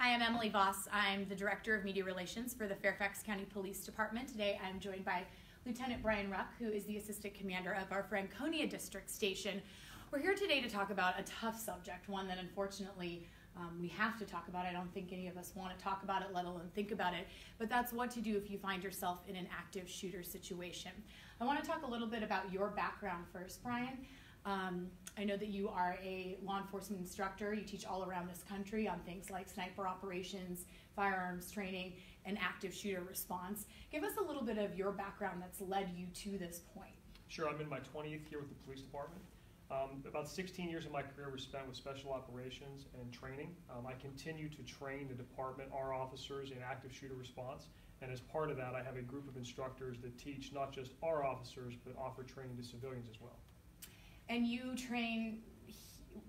Hi, I'm Emily Voss. I'm the Director of Media Relations for the Fairfax County Police Department. Today I'm joined by Lieutenant Brian Ruck, who is the Assistant Commander of our Franconia District Station. We're here today to talk about a tough subject, one that unfortunately we have to talk about. I don't think any of us want to talk about it, let alone think about it, but that's what to do if you find yourself in an active shooter situation. I want to talk a little bit about your background first, Brian. I know that you are a law enforcement instructor. You teach all around this country on things like sniper operations, firearms training, and active shooter response. Give us a little bit of your background that's led you to this point. Sure, I'm in my 20th year with the police department. About 16 years of my career was spent with special operations and training. I continue to train the department, our officers, in active shooter response. And as part of that, I have a group of instructors that teach not just our officers, but offer training to civilians as well. And you train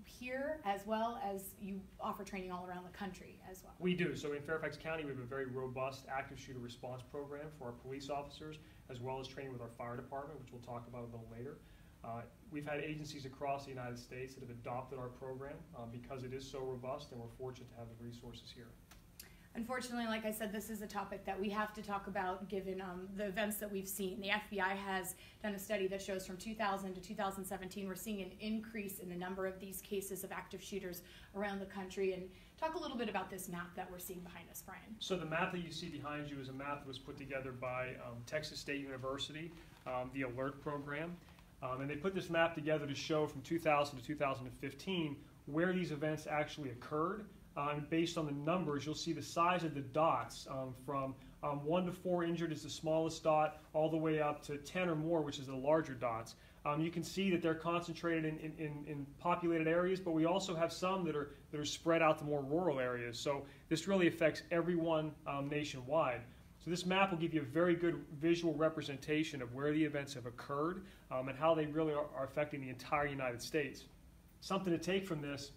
here as well as you offer training all around the country as well? We do. So in Fairfax County, we have a very robust active shooter response program for our police officers, as well as training with our fire department, which we'll talk about a little later. We've had agencies across the United States that have adopted our program because it is so robust, and we're fortunate to have the resources here. Unfortunately, like I said, this is a topic that we have to talk about given the events that we've seen. The FBI has done a study that shows from 2000 to 2017, we're seeing an increase in the number of these cases of active shooters around the country. And talk a little bit about this map that we're seeing behind us, Brian. So the map that you see behind you is a map that was put together by Texas State University, the ALERT program. And they put this map together to show from 2000 to 2015 where these events actually occurred. Based on the numbers, you'll see the size of the dots from 1 to 4 injured is the smallest dot, all the way up to 10 or more, which is the larger dots. You can see that they're concentrated in populated areas, but we also have some that are spread out to more rural areas. So this really affects everyone nationwide. So this map will give you a very good visual representation of where the events have occurred and how they really are affecting the entire United States. Something to take from this: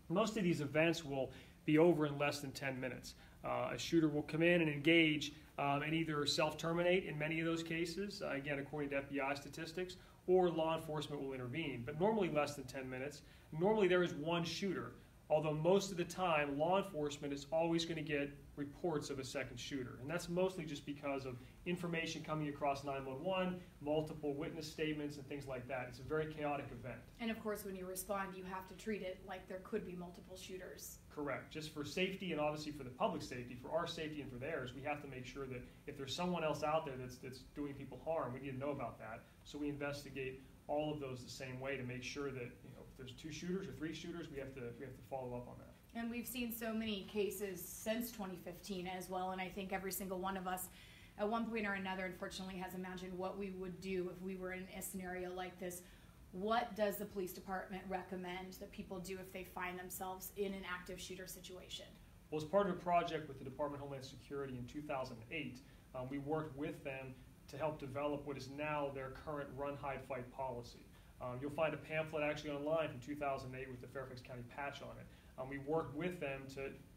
most of these events will be over in less than 10 minutes. A shooter will come in and engage and either self-terminate in many of those cases, again, according to FBI statistics, or law enforcement will intervene, but normally less than 10 minutes. Normally there is one shooter, although most of the time law enforcement is always going to get reports of a second shooter. And that's mostly just because of information coming across 911, multiple witness statements, and things like that. It's a very chaotic event. And of course, when you respond, you have to treat it like there could be multiple shooters. Correct. Just for safety and obviously for the public safety, for our safety and for theirs, we have to make sure that if there's someone else out there that's doing people harm, we need to know about that. So we investigate all of those the same way to make sure that, you know, if there's 2 shooters or 3 shooters, we have to follow up on that. And we've seen so many cases since 2015 as well, and I think every single one of us at one point or another unfortunately has imagined what we would do if we were in a scenario like this. What does the police department recommend that people do if they find themselves in an active shooter situation? Well, as part of a project with the Department of Homeland Security in 2008, we worked with them to help develop what is now their current run, hide, fight policy. You'll find a pamphlet actually online from 2008 with the Fairfax County patch on it. We worked with them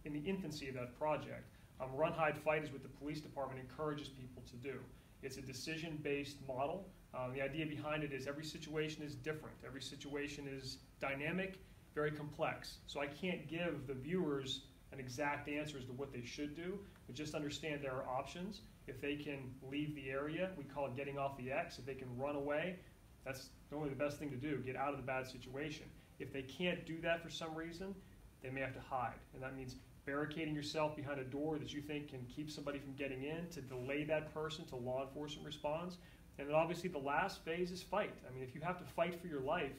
in the infancy of that project. Run, hide, fight is what the police department encourages people to do. It's a decision-based model. The idea behind it is every situation is different. Every situation is dynamic, very complex. So I can't give the viewers an exact answer as to what they should do, but just understand there are options. If they can leave the area, we call it getting off the X. If they can run away, that's normally the best thing to do, get out of the bad situation. If they can't do that for some reason, they may have to hide. And that means barricading yourself behind a door that you think can keep somebody from getting in to delay that person till law enforcement responds. And then obviously the last phase is fight. I mean, if you have to fight for your life,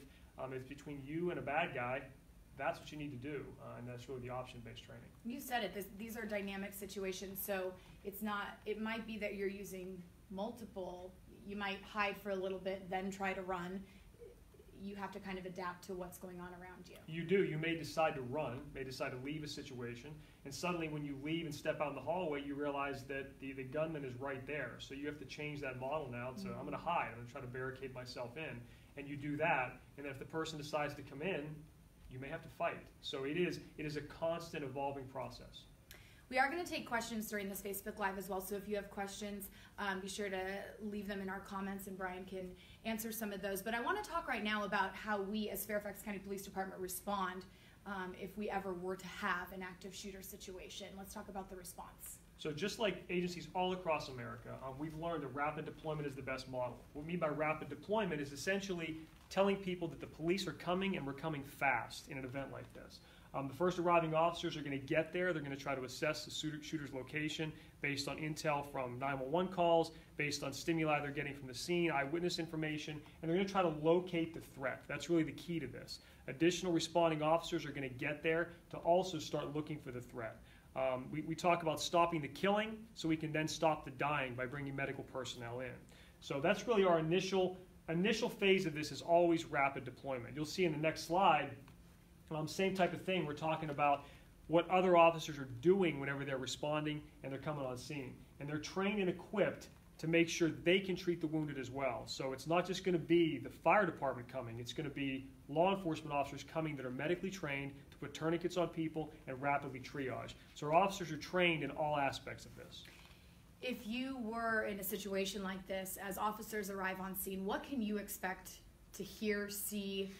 it's between you and a bad guy, that's what you need to do. And that's really the option-based training. You said it, these are dynamic situations, so it might be that you're using multiple. You might hide for a little bit, then try to run. You have to kind of adapt to what's going on around you. You do. You may decide to run, may decide to leave a situation, and suddenly when you leave and step out in the hallway, you realize that the gunman is right there. So you have to change that model now to, I'm going to hide, I'm going to try to barricade myself in. And you do that, and then if the person decides to come in, you may have to fight. So it is a constant evolving process. We are going to take questions during this Facebook Live as well, so if you have questions, be sure to leave them in our comments and Brian can answer some of those. But I want to talk right now about how we as Fairfax County Police Department respond if we ever were to have an active shooter situation. Let's talk about the response. So just like agencies all across America, we've learned that rapid deployment is the best model. What we mean by rapid deployment is essentially telling people that the police are coming and we're coming fast in an event like this. The first arriving officers are going to get there. They're going to try to assess the shooter's location based on intel from 911 calls, based on stimuli they're getting from the scene, eyewitness information, and they're going to try to locate the threat. That's really the key to this. Additional responding officers are going to get there to also start looking for the threat. We talk about stopping the killing so we can then stop the dying by bringing medical personnel in. So that's really our initial phase of this is always rapid deployment. You'll see in the next slide, same type of thing. We're talking about what other officers are doing whenever they're responding and they're coming on scene. And they're trained and equipped to make sure they can treat the wounded as well. So it's not just going to be the fire department coming. It's going to be law enforcement officers coming that are medically trained to put tourniquets on people and rapidly triage. So our officers are trained in all aspects of this. If you were in a situation like this, as officers arrive on scene, what can you expect to hear, see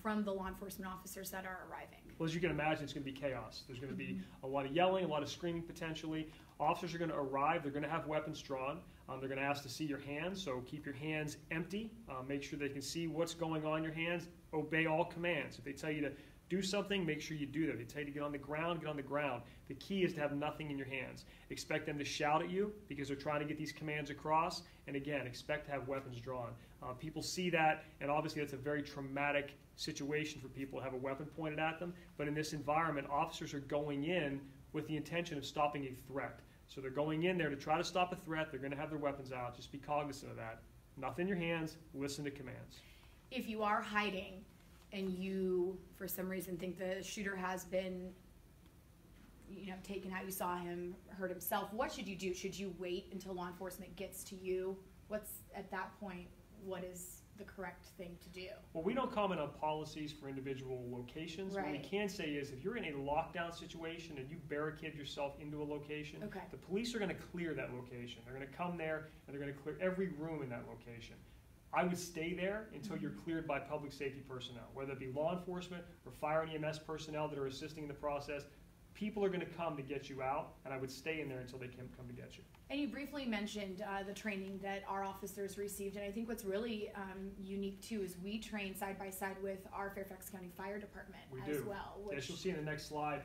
from the law enforcement officers that are arriving? Well, as you can imagine, it's going to be chaos. There's going to be a lot of yelling, a lot of screaming potentially. Officers are going to arrive. They're going to have weapons drawn. They're going to ask to see your hands, so keep your hands empty. Make sure they can see what's going on in your hands. Obey all commands. If they tell you to do something, make sure you do that. If they tell you to get on the ground, get on the ground. The key is to have nothing in your hands. Expect them to shout at you because they're trying to get these commands across. And again, expect to have weapons drawn. People see that, and obviously that's a very traumatic situation for people to have a weapon pointed at them. But in this environment, officers are going in with the intention of stopping a threat. So they're going in there to try to stop a threat. They're going to have their weapons out. Just be cognizant of that. Nothing in your hands. Listen to commands. If you are hiding and you, for some reason, think the shooter has been taken out, you saw him hurt himself, what should you do? Should you wait until law enforcement gets to you? At that point, what is the correct thing to do? Well, we don't comment on policies for individual locations. Right. What we can say is if you're in a lockdown situation and you barricade yourself into a location, the police are going to clear that location. They're going to come there and they're going to clear every room in that location. I would stay there until you're cleared by public safety personnel, whether it be law enforcement or fire and EMS personnel that are assisting in the process. People are going to come to get you out, and I would stay in there until they can come to get you. And you briefly mentioned the training that our officers received, and I think what's really unique too is we train side by side with our Fairfax County Fire Department as well. Yes, you'll see in the next slide.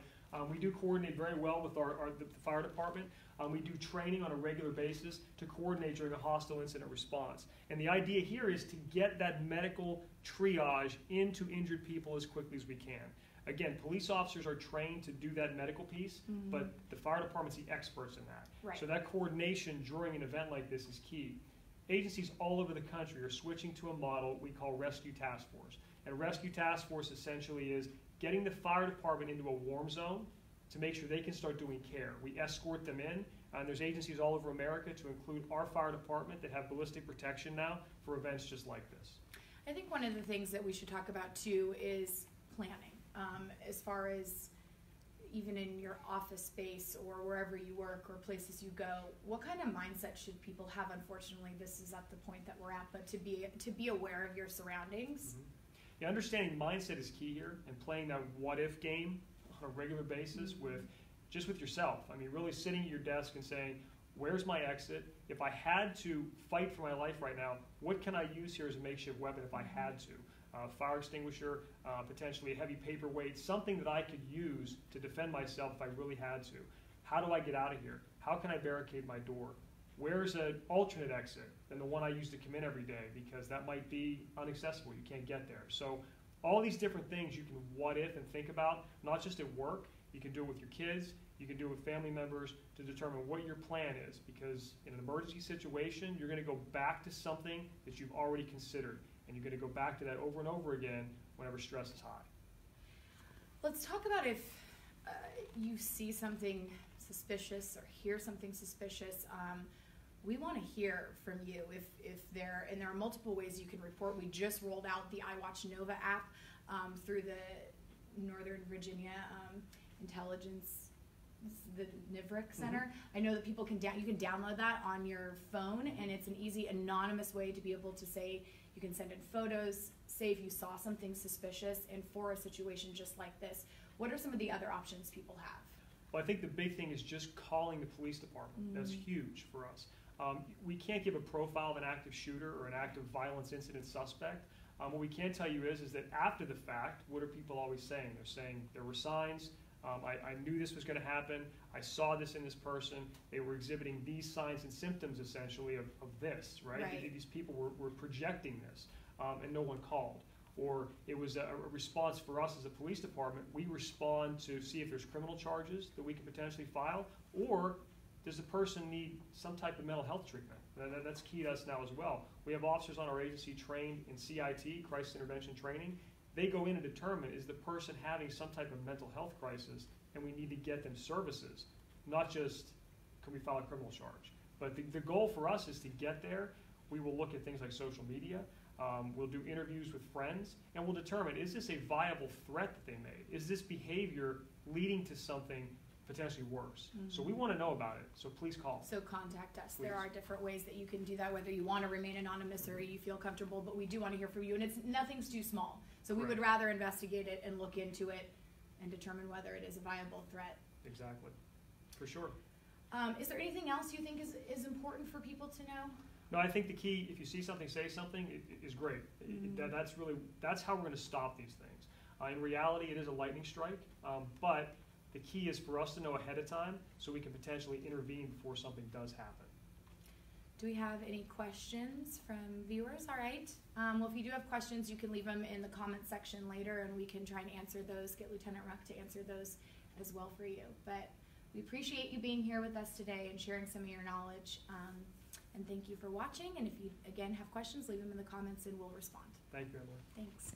We do coordinate very well with the fire department. We do training on a regular basis to coordinate during a hostile incident response. And the idea here is to get that medical triage into injured people as quickly as we can. Again, police officers are trained to do that medical piece, but the fire department's the experts in that. Right. So that coordination during an event like this is key. Agencies all over the country are switching to a model we call Rescue Task Force. And Rescue Task Force essentially is getting the fire department into a warm zone to make sure they can start doing care. We escort them in, and there's agencies all over America to include our fire department that have ballistic protection now for events just like this. I think one of the things that we should talk about too is planning. As far as even in your office space or wherever you work or places you go, what kind of mindset should people have? Unfortunately, this is at the point that we're at, but to be aware of your surroundings. Yeah, understanding mindset is key here, and playing that what-if game on a regular basis with yourself. I mean, really sitting at your desk and saying, where's my exit? If I had to fight for my life right now, what can I use here as a makeshift weapon if I had to? Fire extinguisher, potentially a heavy paperweight, something that I could use to defend myself if I really had to. How do I get out of here? How can I barricade my door? Where's an alternate exit than the one I use to come in every day, because that might be inaccessible. You can't get there. So all these different things you can what if and think about, not just at work. You can do it with your kids. You can do it with family members to determine what your plan is, because in an emergency situation, you're going to go back to something that you've already considered. And you're going to go back to that over and over again whenever stress is high. Let's talk about if you see something suspicious or hear something suspicious. We want to hear from you. And there are multiple ways you can report. We just rolled out the iWatch Nova app through the Northern Virginia Intelligence, the NIVRIC Center. I know that people you can download that on your phone, and it's an easy, anonymous way to be able to say. You can send in photos, say if you saw something suspicious and for a situation just like this, what are some of the other options people have? Well, I think the big thing is just calling the police department. That's huge for us. We can't give a profile of an active shooter or an active violence incident suspect. What we can tell you is that after the fact, what are people always saying? They're saying there were signs. I knew this was going to happen. I saw this in this person. They were exhibiting these signs and symptoms, essentially, of this, right? These people were projecting this, and no one called. Or it was a response for us as a police department. We respond to see if there's criminal charges that we can potentially file, or does the person need some type of mental health treatment? That's key to us now as well. We have officers on our agency trained in CIT, crisis intervention training. They go in and determine, is the person having some type of mental health crisis, and we need to get them services, not just can we file a criminal charge. But the goal for us is to get there. We will look at things like social media. We'll do interviews with friends, and we'll determine, is this a viable threat that they made? Is this behavior leading to something potentially worse? So we want to know about it, so please call. So contact us. Please. There are different ways that you can do that, whether you want to remain anonymous or you feel comfortable, but we do want to hear from you, and nothing's too small. So we would rather investigate it and look into it and determine whether it is a viable threat. Exactly, for sure. Is there anything else you think is important for people to know? No, I think the key, if you see something, say something, is great. That's how we're going to stop these things. In reality, it is a lightning strike, but the key is for us to know ahead of time so we can potentially intervene before something does happen. Do we have any questions from viewers? All right. Well, if you do have questions, you can leave them in the comments section later, and we can try and answer those, get Lieutenant Ruck to answer those as well for you. But we appreciate you being here with us today and sharing some of your knowledge. And thank you for watching. And if you, again, have questions, leave them in the comments and we'll respond. Thank you, Emily. Thanks.